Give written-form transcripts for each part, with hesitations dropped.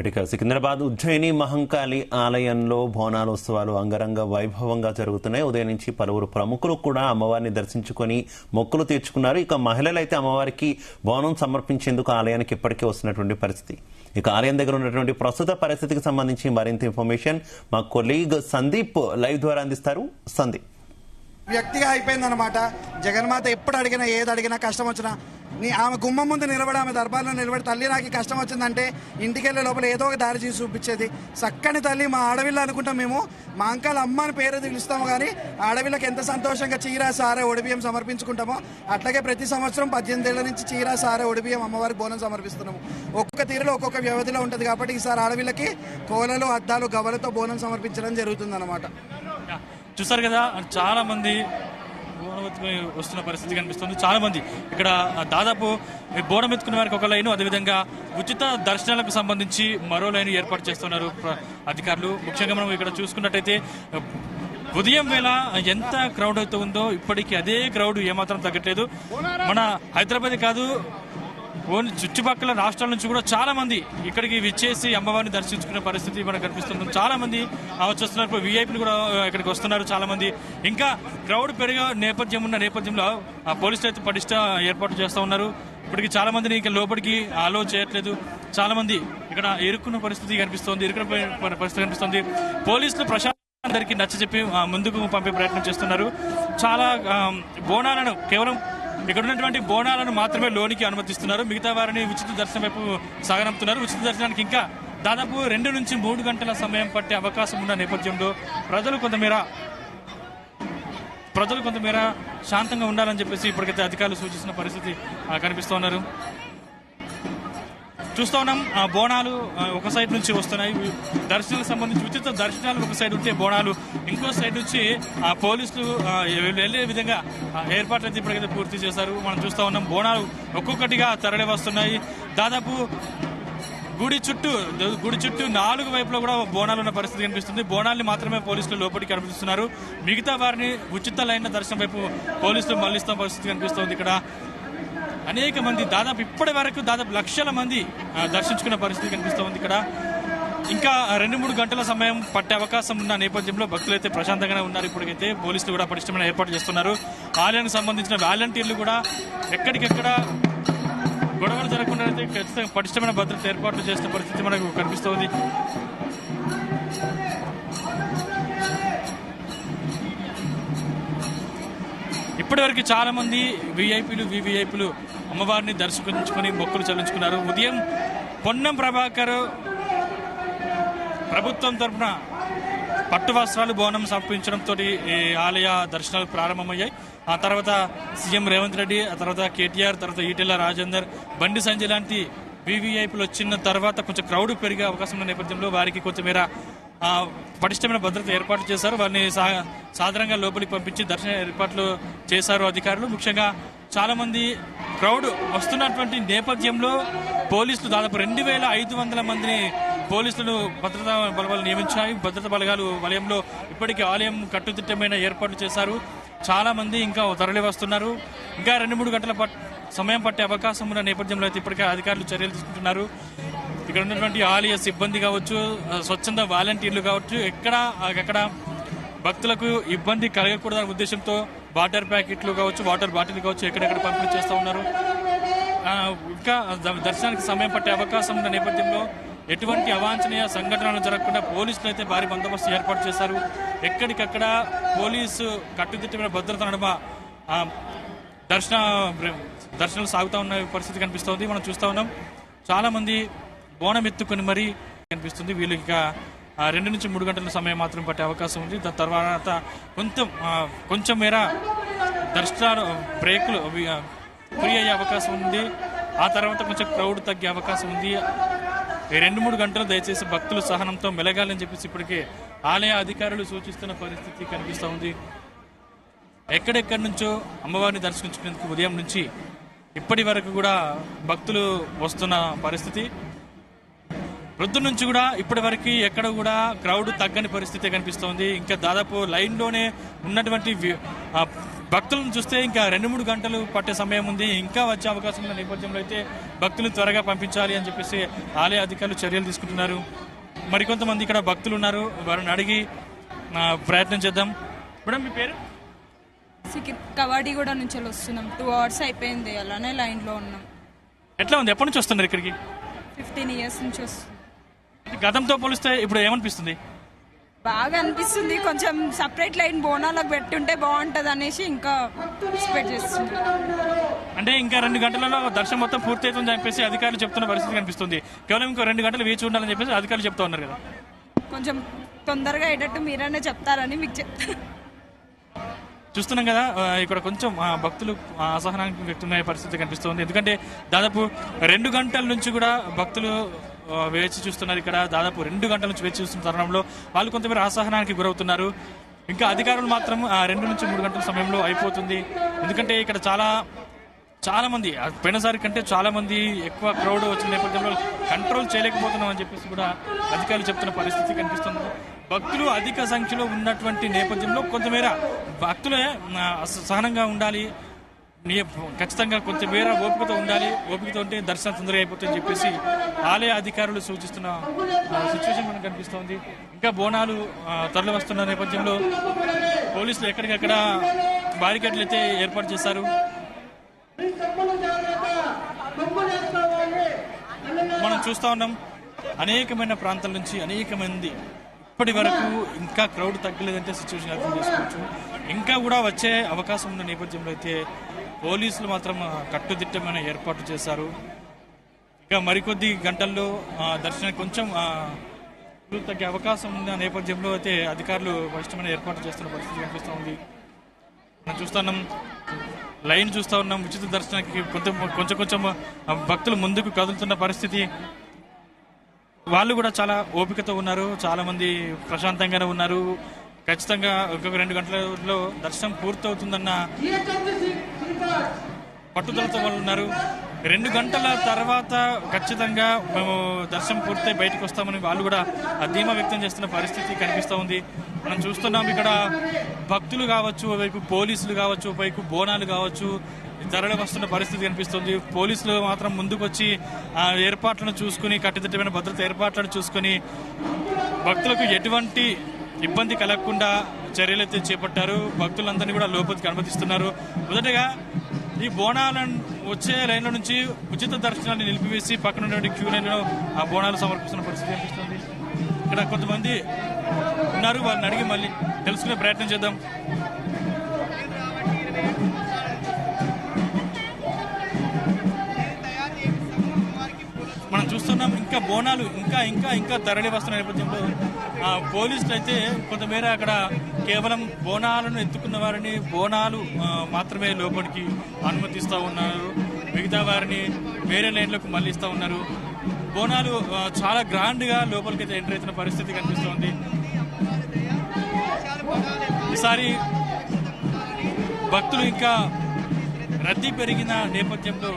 ఇక సికింద్రాబాద్ ఉజ్జయిని మహంకాళి ఆలయంలో బోనాలోత్సవాలు అంగరంగ వైభవంగా జరుగుతున్నాయి. ఉదయం నుంచి పలువురు ప్రముఖులు కూడా అమ్మవారిని దర్శించుకుని మొక్కులు తీర్చుకున్నారు. ఇక మహిళలు అయితే అమ్మవారికి బోనం సమర్పించేందుకు ఆలయానికి ఇప్పటికే వస్తున్నటువంటి పరిస్థితి. ఇక ఆలయం దగ్గర ఉన్నటువంటి ప్రస్తుత పరిస్థితికి సంబంధించి మరింత ఇన్ఫర్మేషన్ మా కొలీగ్ సందీప్ లైవ్ ద్వారా అందిస్తారు. సందీప్, వ్యక్తిగా అయిపోయిందన్నమాట. జగన్మాత ఎప్పుడు అడిగినా ఏది అడిగినా కష్టం వచ్చినా ఆమె గుమ్మం ముందు నిలబడి ఆమె దర్బార్లో నిలబడి తల్లి నాకు కష్టం వచ్చిందంటే ఇంటికెళ్ళే లోపల ఏదో ఒక దారి చేసి చూపించేది. చక్కని తల్లి మా ఆడవిల్ల అనుకుంటాం మేము. మా అంకల్ అమ్మ అని పేరు పిలుస్తాము, కానీ ఆడవిళ్ళకి ఎంత సంతోషంగా చీర సారే ఒడిబియ్యం సమర్పించుకుంటామో అట్లాగే ప్రతి సంవత్సరం 18 ఏళ్ల నుంచి చీర సారే ఒడిబియ్యం అమ్మవారికి బోనం సమర్పిస్తున్నాము. ఒక్కొక్క తీరులో ఒక్కొక్క వ్యవధిలో ఉంటుంది కాబట్టి ఈసారి ఆడవిళ్ళకి కోలలు అద్దాలు గవ్వలతో బోనం సమర్పించడం జరుగుతుంది అన్నమాట. చూసారు కదా, చాలా మంది బోనం ఎత్తుకుని వస్తున్న పరిస్థితి కనిపిస్తుంది. చాలా మంది ఇక్కడ దాదాపు బోనం ఎత్తుకునే వారికి ఒక లైను, అదేవిధంగా ఉచిత దర్శనాలకు సంబంధించి మరో లైన్ ఏర్పాటు చేస్తున్నారు అధికారులు. ముఖ్యంగా మనం ఇక్కడ చూసుకున్నట్టయితే ఉదయం వేళ ఎంత క్రౌడ్ అయితే ఉందో ఇప్పటికీ అదే క్రౌడ్ ఏమాత్రం తగ్గట్లేదు. మన హైదరాబాద్ కాదు, చుట్టుపక్కల రాష్ట్రాల నుంచి కూడా చాలా మంది ఇక్కడికి విచ్చేసి అమ్మవారిని దర్శించుకునే పరిస్థితి మనకు కనిపిస్తుంది. చాలా మంది వచ్చేస్తున్నారు. వీఐపీలు కూడా ఇక్కడికి వస్తున్నారు చాలా మంది. ఇంకా క్రౌడ్ పెరిగే నేపథ్యంలో పోలీసులు అయితే పటిష్ట ఏర్పాటు చేస్తూ ఉన్నారు. ఇప్పటికి చాలా మందిని ఇక లోపలికి అలో చేయట్లేదు. చాలా మంది ఇక్కడ ఇరుక్కున్న పరిస్థితి కనిపిస్తుంది. పోలీసులు ప్రశాంతరికి నచ్చజెప్పి ముందుకు పంపే ప్రయత్నం చేస్తున్నారు. చాలా బోనాలను కేవలం ఇక్కడ ఉన్నటువంటి బోనాలను మాత్రమే లోనికి అనుమతిస్తున్నారు. మిగతా వారిని ఉచిత దర్శనం వైపు సాగనంపుతున్నారు. ఉచిత దర్శనానికి ఇంకా దాదాపు 2 నుంచి 3 గంటల సమయం పట్టే అవకాశం ఉన్న నేపథ్యంలో ప్రజలు కొంతమేర శాంతంగా ఉండాలని చెప్పేసి ఇప్పటికైతే అధికారులు సూచిస్తున్న పరిస్థితి కనిపిస్తూ ఉన్నారు. చూస్తూ ఉన్నాం, బోనాలు ఒక సైడ్ నుంచి వస్తున్నాయి. దర్శనాలకు సంబంధించి ఉచిత దర్శనాలు ఒక సైడ్ ఉంటే బోనాలు ఇంకో సైడ్ నుంచి పోలీసులు వెళ్లే విధంగా ఏర్పాట్లు అయితే ఇప్పటికైతే పూర్తి చేశారు. మనం చూస్తూ ఉన్నాం, బోనాలు ఒక్కొక్కటిగా తరలి వస్తున్నాయి. దాదాపు గుడి చుట్టూ 4 వైపులో కూడా బోనాలు ఉన్న పరిస్థితి కనిపిస్తుంది. బోనాల్ని మాత్రమే పోలీసులు లోపలికి అనుమతిస్తున్నారు. మిగతా వారిని ఉచిత లైన్ దర్శనం వైపు పోలీసులు మళ్లిస్తున్న పరిస్థితి కనిపిస్తుంది. ఇక్కడ అనేక మంది ఇప్పటి వరకు దాదాపు లక్షల మంది దర్శించుకున్న పరిస్థితి కనిపిస్తుంది. ఇక్కడ ఇంకా 2-3 గంటల సమయం పట్టే అవకాశం ఉన్న నేపథ్యంలో భక్తులు అయితే ప్రశాంతంగానే ఉన్నారు. ఇప్పటికైతే పోలీసులు కూడా పటిష్టమైన ఏర్పాటు చేస్తున్నారు. ఆలయానికి సంబంధించిన వాలంటీర్లు కూడా ఎక్కడికెక్కడ గొడవలు జరగకుండా అయితే ఖచ్చితంగా పటిష్టమైన భద్రత ఏర్పాట్లు చేసిన పరిస్థితి మనకు కనిపిస్తోంది. ఇప్పటివరకు చాలా మంది వివిఐపీలు అమ్మవారిని దర్శించుకుని మొక్కులు చెల్లించుకున్నారు. ఉదయం పొన్నం ప్రభాకర్ ప్రభుత్వం తరఫున పట్టు వస్త్రాలు బోనం సమర్పించడంతో ఆలయ దర్శనాలు ప్రారంభమయ్యాయి. ఆ తర్వాత సీఎం రేవంత్ రెడ్డి, ఆ తర్వాత కేటీఆర్, తర్వాత ఈటెల రాజేందర్, బండి సంజయ్ లాంటి వివిఐపీలు వచ్చిన తర్వాత కొంచెం క్రౌడ్ పెరిగే అవకాశం ఉన్న నేపథ్యంలో వారికి కొంచెమేర పటిష్టమైన భద్రత ఏర్పాటు చేశారు. వారిని సాధారణంగా లోపలికి పంపించి దర్శన ఏర్పాట్లు చేశారు అధికారులు. ముఖ్యంగా చాలా మంది క్రౌడ్ వస్తున్నటువంటి నేపథ్యంలో పోలీసులు దాదాపు 2500 మందిని పోలీసులు భద్రతా బలగాలు నియమించాయి. భద్రతా బలగాలు వలయంలో ఇప్పటికీ ఆలయం కట్టుదిట్టమైన ఏర్పాట్లు చేశారు. చాలా మంది ఇంకా తరలి వస్తున్నారు. ఇంకా 2-3 గంటల సమయం పట్టే అవకాశం ఉన్న నేపథ్యంలో అయితే ఇప్పటికే అధికారులు చర్యలు తీసుకుంటున్నారు. ఇక్కడ ఉన్నటువంటి ఆలయ సిబ్బంది కావచ్చు, స్వచ్ఛంద వాలంటీర్లు కావచ్చు, ఎక్కడ భక్తులకు ఇబ్బంది కలగకూడదనే ఉద్దేశంతో వాటర్ ప్యాకెట్లు కావచ్చు, వాటర్ బాటిల్ కావచ్చు ఎక్కడెక్కడ పంపిణీ చేస్తూ ఉన్నారు. ఇంకా దర్శనానికి సమయం పట్టే అవకాశం ఉన్న నేపథ్యంలో ఎటువంటి అవాంఛనీయ సంఘటనలు జరగకుండా పోలీసులు అయితే భారీ బందోబస్తు ఏర్పాటు చేశారు. ఎక్కడికక్కడ పోలీసు కట్టుదిట్టమైన భద్రత నడుమ దర్శనాలు సాగుతూ ఉన్న పరిస్థితి కనిపిస్తోంది. మనం చూస్తూ ఉన్నాం, చాలా మంది బోనం ఎత్తుకుని మరీ కనిపిస్తుంది. వీళ్ళు ఇక 2 నుంచి 3 గంటల సమయం మాత్రం పట్టే అవకాశం ఉంది. దాని తర్వాత కొంచెం మేర దర్శనాలు బ్రేకులు ఫ్రీ అయ్యే అవకాశం ఉంది. ఆ తర్వాత కొంచెం క్రౌడ్ తగ్గే అవకాశం ఉంది. 2-3 గంటలు దయచేసి భక్తులు సహనంతో మెలగాలని చెప్పేసి ఇప్పటికే ఆలయ అధికారులు సూచిస్తున్న పరిస్థితి కనిపిస్తూ ఉంది. ఎక్కడెక్కడి నుంచో అమ్మవారిని దర్శించుకునేందుకు ఉదయం నుంచి ఇప్పటి వరకు కూడా భక్తులు వస్తున్న పరిస్థితి. ప్రొద్దున నుంచి కూడా ఇప్పటి వరకు ఎక్కడ కూడా క్రౌడ్ తగ్గని పరిస్థితి కనిపిస్తోంది. ఇంకా దాదాపు లైన్లోనే ఉన్నటువంటి భక్తులను చూస్తే ఇంకా 2-3 గంటలు పట్టే సమయం ఉంది. ఇంకా వచ్చే అవకాశం ఉన్న నేపథ్యంలో అయితే భక్తులు త్వరగా పంపించాలి అని చెప్పేసి ఆలయ అధికారులు చర్యలు తీసుకుంటున్నారు. మరికొంతమంది ఇక్కడ భక్తులు ఉన్నారు, వారిని అడిగి ప్రయత్నం చేద్దాం. మేడం, మీ పేరు? కవాడిగూడ నుంచి వస్తున్నాం. 2 hours అయిపోయింది, అలానే లైన్లో ఉన్నాం. ఎట్లా ఉంది? ఎప్పటి నుంచి వస్తున్నారు ఇక్కడికి? 15 years నుంచి వస్తుంది. గతంతో పోలిస్తే ఇప్పుడు ఏమనిపిస్తుంది? బాగా అనిపిస్తుంది. కొంచెం సపరేట్ లైన్ బోనాలకు పెట్టుంటే బాగుంటుంది అనేసి ఇంకా ఎక్స్పెక్ట్ చేస్తుంది. అంటే ఇంకా 2 గంటలలో దర్శనం మొత్తం పూర్తి అవుతుందని చెప్పేసి అధికారులు చెప్తున్న పరిస్థితి కనిపిస్తుంది. కేవలం ఇంకో 2 గంటలు వేచి ఉండాలని చెప్పేసి అధికారులు చెప్తా ఉన్నారు కదా. కొంచెం తొందరగా అయ్యేటట్టు మీరనే చెప్తారని మీకు చెప్తాను. చూస్తున్నాం కదా, ఇక్కడ కొంచెం భక్తులు అసహనానికి వ్యక్తమయ్యే పరిస్థితి కనిపిస్తుంది. ఎందుకంటే దాదాపు 2 గంటల నుంచి కూడా భక్తులు వేచి చూస్తున్నారు. ఇక్కడ దాదాపు 2 గంటల నుంచి వేచి చూస్తున్న తరుణంలో వాళ్ళు కొంతమేర అసహనానికి గురవుతున్నారు. ఇంకా అధికారులు మాత్రం 2 నుంచి 3 గంటల సమయంలో అయిపోతుంది. ఎందుకంటే ఇక్కడ చాలా మంది పోయినసారి కంటే చాలా మంది ఎక్కువ క్రౌడ్ వచ్చిన నేపథ్యంలో కంట్రోల్ చేయలేకపోతున్నాం అని చెప్పేసి కూడా అధికారులు చెప్తున్న పరిస్థితి కనిపిస్తుంది. భక్తులు అధిక సంఖ్యలో ఉన్నటువంటి నేపథ్యంలో కొంతమేర భక్తులే సహనంగా ఉండాలి, ఖచ్చితంగా కొంతమేర ఓపికతో ఉండాలి. ఓపికతో ఉంటే దర్శనం తొందరగా అయిపోతుందని చెప్పేసి ఆలయ అధికారులు సూచిస్తున్న సిచ్యువేషన్ మనకు కనిపిస్తోంది. ఇంకా బోనాలు తరలి వస్తున్న నేపథ్యంలో పోలీసులు ఎక్కడికక్కడ బారికేడ్లు అయితే ఏర్పాటు చేశారు. మనం చూస్తా ఉన్నాం, అనేకమైన ప్రాంతాల నుంచి అనేక మంది ఇప్పటి వరకు ఇంకా క్రౌడ్ తగ్గలేదంటే సిచ్యువేషన్ అర్థం చేసుకోవచ్చు. ఇంకా కూడా వచ్చే అవకాశం ఉన్న నేపథ్యంలో అయితే పోలీసులు మాత్రం కట్టుదిట్టమైన ఏర్పాటు చేశారు. ఇంకా మరికొద్ది గంటల్లో దర్శనం కొంచెం తగ్గే అవకాశం ఉన్న నేపథ్యంలో అయితే అధికారులు బలిష్టమైన ఏర్పాటు చేస్తున్న పరిస్థితి కనిపిస్తూ ఉంది. మనం చూస్తున్నాం, లైన్ చూస్తూ ఉన్నాం. ఉచిత దర్శనానికి కొంచెం భక్తులు ముందుకు కదులుతున్న పరిస్థితి. వాళ్ళు కూడా చాలా ఓపికతో ఉన్నారు, చాలా మంది ప్రశాంతంగానే ఉన్నారు. ఖచ్చితంగా ఇంకొక 2 గంటలలో దర్శనం పూర్తవుతుందన్న పట్టుదలతో వాళ్ళు ఉన్నారు. 2 గంటల తర్వాత ఖచ్చితంగా మేము దర్శనం పూర్తయి బయటకు వస్తామని వాళ్ళు కూడా ధీమా వ్యక్తం చేస్తున్న పరిస్థితి కనిపిస్తూ ఉంది. మనం చూస్తున్నాం, ఇక్కడ భక్తులు కావచ్చు, వైపు పోలీసులు కావచ్చు, వైపు బోనాలు కావచ్చు, తరలి వస్తున్న పరిస్థితి కనిపిస్తుంది. పోలీసులు మాత్రం ముందుకు వచ్చి ఏర్పాట్లను చూసుకుని, కట్టుదిట్టమైన భద్రత ఏర్పాట్లను చూసుకుని భక్తులకు ఎటువంటి ఇబ్బంది కలగకుండా చర్యలు అయితే చేపట్టారు. భక్తులందరినీ కూడా లోపలికి అనుమతిస్తున్నారు. మొదటగా ఈ బోనాలను వచ్చే లైన్ల నుంచి ఉచిత దర్శనాన్ని నిలిపివేసి పక్కన ఉన్నటువంటి క్యూ లైన్లో ఆ బోనాలు సమర్పిస్తున్న పరిస్థితి కనిపిస్తుంది. ఇక్కడ కొంతమంది ఉన్నారు, వాళ్ళని అడిగి మళ్ళీ తెలుసుకునే ప్రయత్నం చేద్దాం. మనం చూస్తున్నాం, ఇంకా బోనాలు ఇంకా తరలి వస్తున్న నేపథ్యంలో పోలీసులు అయితే కొంతమేర అక్కడ కేవలం బోనాలను ఎత్తుకున్న వారిని బోనాలు మాత్రమే లోపలికి అనుమతిస్తూ ఉన్నారు. మిగతా వారిని వేరే లైన్లకు మళ్ళిస్తూ ఉన్నారు. బోనాలు చాలా గ్రాండ్గా లోపలికి అయితే ఎంటర్ అవుతున్న పరిస్థితి కనిపిస్తోంది. ఈసారి భక్తులు ఇంకా రద్దీ పెరిగిన నేపథ్యంలో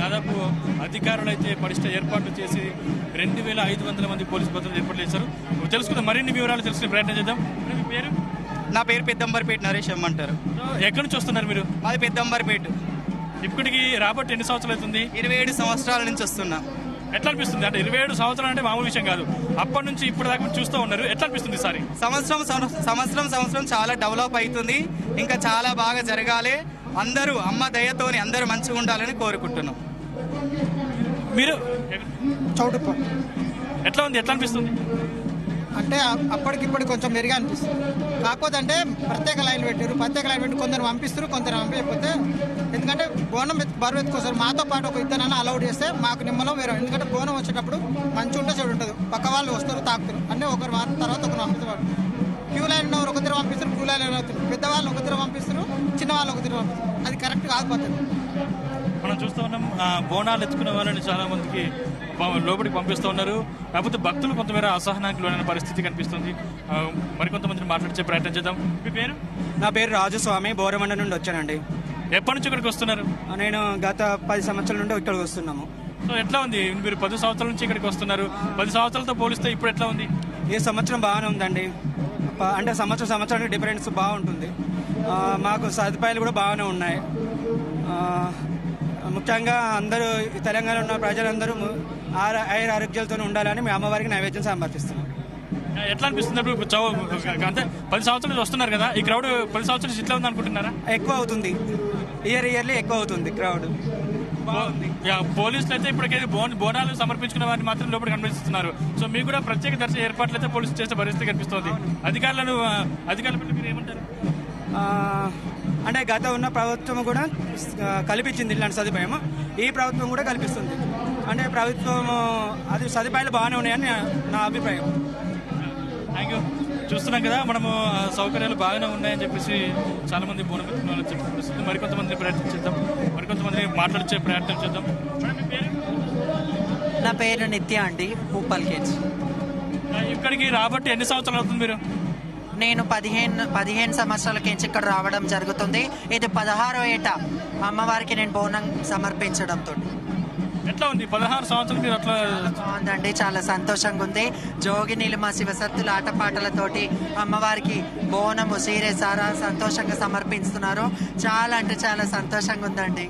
దాదాపు అధికారులు అయితే పటిష్ట ఏర్పాట్లు చేసి 2500 మంది పోలీసు భద్రతలు ఏర్పాటు చేశారు. తెలుసుకుందాం, మరిన్ని వివరాలు తెలుసుకునే ప్రయత్నం చేద్దాం. మీ పేరు? నా పేరు పెద్దంబర్పేట నరేష్ అమ్మంటారు. ఎక్కడి నుంచి వస్తున్నారు మీరు? మాది పెద్దంబర్పేట. ఇప్పటికి రాబట్టి ఎన్ని సంవత్సరాలు అవుతుంది? 27 సంవత్సరాల నుంచి వస్తున్నా. ఎట్లా అనిపిస్తుంది? అంటే 27 సంవత్సరాలు అంటే మామూలు విషయం కాదు. అప్పటి నుంచి ఇప్పటి దాకా చూస్తూ ఉన్నారు, ఎట్లా అనిపిస్తుంది ఈసారి? సంవత్సరం చాలా డెవలప్ అవుతుంది. ఇంకా చాలా బాగా జరగాలి. అందరూ అమ్మ దయతోని అందరూ మంచిగా ఉండాలని కోరుకుంటున్నాం. మీరు చౌటుప్ప ఎట్లా ఉంది? ఎట్లా అనిపిస్తుంది? అంటే అప్పటికిప్పటికి కొంచెం మెరుగా అనిపిస్తుంది. కాకపోతే అంటే ప్రత్యేక లైన్ పెట్టి కొందరు పంపిస్తారు, కొందరు పంపించకపోతే, ఎందుకంటే బోనం బరువు ఎత్తుకోసారు మాతో పాటు ఒక ఇద్దరన్నా అలౌడ్ చేస్తే మాకు నిమ్మలం వేరే. ఎందుకంటే బోనం వచ్చేటప్పుడు మంచి ఉంటే చెడు ఉంటుంది. పక్క వాళ్ళు వస్తారు, తాకుతారు, అంటే ఒకరు వారం తర్వాత ఒకరు పంపిస్తారు. క్యూ లైన్ ఉన్నవారు ఒక తిరిగి పంపిస్తారు, క్యూ లైన్ అవుతారు. పెద్దవాళ్ళు ఒక తిరిగి పంపిస్తారు, చిన్న వాళ్ళు ఒక తిరిగి పంపిస్తారు. అది కరెక్ట్ కాకపోతుంది. మనం చూస్తూ ఉన్నాం, బోనాలు ఎత్తుకునే వాళ్ళని చాలా మందికి లోపలికి పంపిస్తూ ఉన్నారు. కాకపోతే భక్తులు కొంతమేర అసహనానికి లోనైన పరిస్థితి కనిపిస్తుంది. మరికొంతమందిని మాట్లాడించే ప్రయత్నం చేద్దాం. మీ పేరు? నా పేరు రాజస్వామి, బోరమండ నుండి వచ్చానండి. ఎప్పటి నుంచి ఇక్కడికి వస్తున్నారు? నేను గత 10 సంవత్సరాల నుండి ఇక్కడికి వస్తున్నాము. సో ఎట్లా ఉంది? మీరు 10 సంవత్సరాల నుంచి ఇక్కడికి వస్తున్నారు, 10 సంవత్సరాలతో పోలిస్తే ఇప్పుడు ఎట్లా ఉంది? ఈ సంవత్సరం బాగానే ఉందండి. అంటే సంవత్సరానికి డిఫరెన్స్ బాగుంటుంది. మాకు సదుపాయాలు కూడా బాగానే ఉన్నాయి. ముఖ్యంగా అందరూ తెలంగాణ ఉన్న ప్రజలందరూ ఆరోగ్యాలతో ఉండాలని మీ అమ్మవారికి నైవేద్యం సమర్పిస్తున్నాం. ఎట్లా అనిపిస్తుంది ఇప్పుడు? అంటే 10 సంవత్సరాలు వస్తున్నారు కదా, ఈ క్రౌడ్ 10 సంవత్సరాల నుంచి ఇట్లా ఉంది అనుకుంటున్నారా? ఎక్కువ అవుతుంది, ఇయర్లీ ఎక్కువ అవుతుంది క్రౌడ్. పోలీసులు అయితే ఇప్పటికైతే బోనాలు సమర్పించుకున్న వారిని మాత్రం లోపలికి అనుమతిస్తున్నారు. సో మీకు కూడా ప్రత్యేక దర్శన ఏర్పాట్లు అయితే పోలీసులు చేసే పరిస్థితి కనిపిస్తోంది. అధికారుల పట్ల మీరు ఏమంటారు? అంటే గత ఉన్న ప్రభుత్వం కూడా కల్పించింది ఇలాంటి సదుపాయం, ఈ ప్రభుత్వం కూడా కల్పిస్తుంది. అంటే ప్రభుత్వం అది సదుపాయాలు బాగానే ఉన్నాయని నా అభిప్రాయం. Thank you. చూస్తున్నాం కదా మనము సౌకర్యాలు బాగానే ఉన్నాయని చెప్పేసి చాలా మంది బోనం ఎత్తుకున్న వాళ్ళు చెప్పిస్తుంది. మరికొంతమందిని ప్రయత్నం చేద్దాం, మరికొంతమందిని మాట్లాడించే ప్రయత్నం చేద్దాం. నా పేరు నిత్య అండి, భూపాల్ కేజ్. ఇక్కడికి రాబట్టి ఎన్ని సంవత్సరాలు అవుతుంది మీరు? నేను 15 సంవత్సరాల నుంచి ఇక్కడ రావడం జరుగుతుంది. ఇది 16వ ఏట అమ్మవారికి నేను బోనం సమర్పించడంతో. ఎట్లా ఉంది 16 సంవత్సరాలు మీరు అట్లా? బాగుందండి, చాలా సంతోషంగా ఉంది. జోగి నీలిమ శివసత్తుల ఆటపాటలతోటి అమ్మవారికి బోనము సీరే సారా సంతోషంగా సమర్పిస్తున్నారు. చాలా అంటే చాలా సంతోషంగా ఉందండి.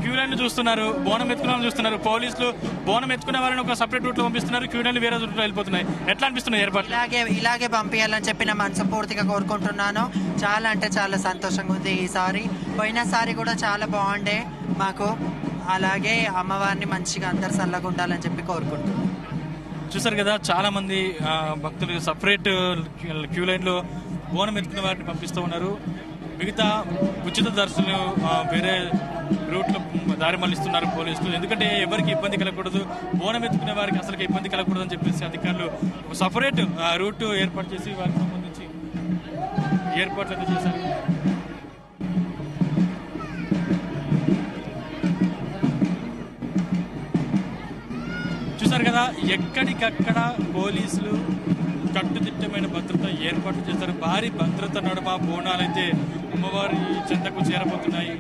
క్యూ లైన్ చూస్తున్నారు, బోనం ఎత్తుకున్న చూస్తున్నారు. పోలీసులు బోనం ఎత్తుకునే వారిని ఒక సపరేట్ రూట్ లో పంపిస్తున్నారు, క్యూ లైన్ వేరే రూట్ లో వెళ్ళిపోతున్నాయి. ఎట్లా అనిపిస్తున్నాయి ఏర్పాట్లు? ఇలాగే పంపించాలని చెప్పి నా మనస్ఫూర్తిగా కోరుకుంటున్నాను. చాలా అంటే చాలా సంతోషంగా ఉంది ఈసారి. పోయినసారి కూడా చాలా బాగుండే మాకు. అలాగే అమ్మవారిని మంచిగా అందరు చల్లగా ఉండాలని చెప్పి కోరుకుంటున్నాను. చూసారు కదా, చాలా మంది భక్తులు సపరేట్ క్యూ లైన్ లో బోనం ఎత్తుకునే వారిని పంపిస్తూ ఉన్నారు. మిగతా ఉచిత దర్శనం వేరే రూట్లో దారి మళ్లిస్తున్నారు పోలీసులు. ఎందుకంటే ఎవరికి ఇబ్బంది కలగకూడదు, బోనం ఎత్తుకునే వారికి అసలు ఇబ్బంది కలగకూడదు అని చెప్పేసి అధికారులు సపరేట్ రూట్ ఏర్పాటు చేసి వారికి సంబంధించి ఏర్పాట్లు అయితే చేశారు. చూసారు కదా, ఎక్కడికక్కడ పోలీసులు కట్టుదిట్టమైన భద్రత ఏర్పాటు చేశారు. భారీ భద్రత నడుమ బోనాలైతే అమ్మవారి చెంతకు చేరబోతున్నాయి.